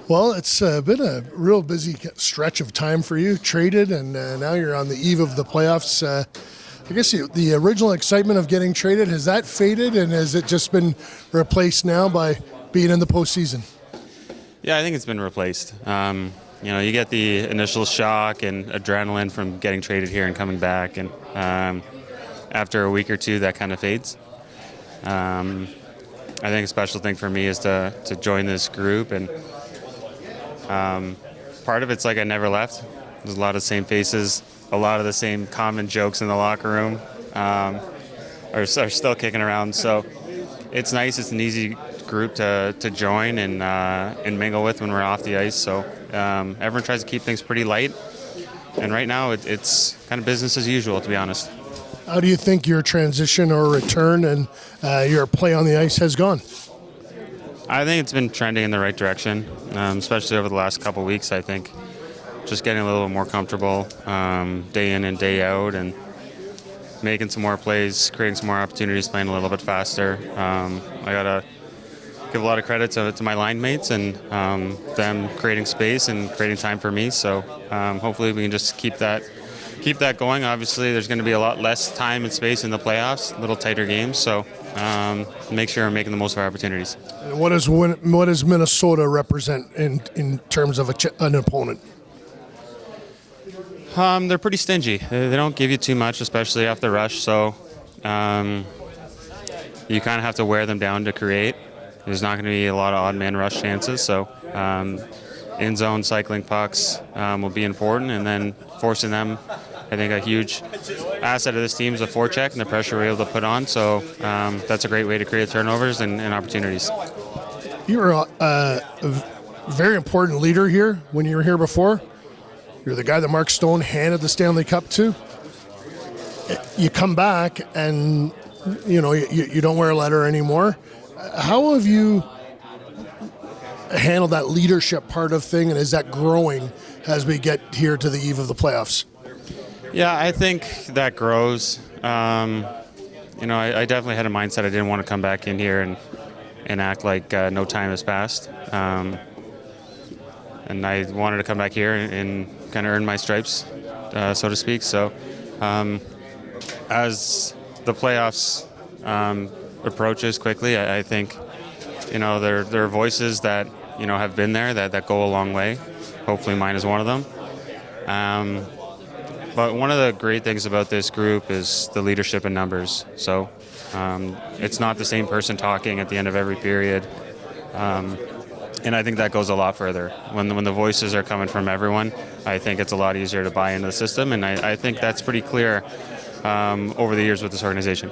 Well, it's been a real busy stretch of time for you, traded, and now you're on the eve of the playoffs. I guess the original excitement of getting traded, has that faded, and has it just been replaced now by being in the postseason? Yeah, I think it's been replaced. You get the initial shock and adrenaline from getting traded here and coming back, and after a week or two, that kind of fades. I think a special thing for me is to join this group, and part of it's like I never left. There's a lot of the same faces, a lot of the same common jokes in the locker room are still kicking around. So it's nice. It's an easy group to join and mingle with when we're off the ice. So everyone tries to keep things pretty light. And right now it's kind of business as usual, to be honest. How do you think your transition or return and your play on the ice has gone? I think it's been trending in the right direction, especially over the last couple of weeks. I think just getting a little more comfortable day in and day out, and making some more plays, creating some more opportunities, playing a little bit faster. I gotta give a lot of credit to my line mates and them creating space and creating time for me. So hopefully we can just keep that going. Obviously, there's going to be a lot less time and space in the playoffs, a little tighter games. So make sure we're making the most of our opportunities. And what does Minnesota represent in terms of an opponent? They're pretty stingy. They don't give you too much, especially off the rush. So you kind of have to wear them down to create. There's not going to be a lot of odd man rush chances. So in zone cycling pucks will be important, and then forcing them. I think a huge asset of this team is the forecheck and the pressure we're able to put on. So that's a great way to create turnovers and opportunities. You were a very important leader here when you were here before. You're the guy that Mark Stone handed the Stanley Cup to. You come back and you don't wear a letter anymore. How have you handled that leadership part of thing, and is that growing as we get here to the eve of the playoffs? Yeah, I think that grows. I definitely had a mindset I didn't want to come back in here and act like no time has passed. And I wanted to come back here and kind of earn my stripes, so to speak. So as the playoffs approaches quickly, I think, there are voices that, have been there that go a long way. Hopefully mine is one of them. But one of the great things about this group is the leadership in numbers. So it's not the same person talking at the end of every period. And I think that goes a lot further. When the voices are coming from everyone, I think it's a lot easier to buy into the system. And I think that's pretty clear over the years with this organization.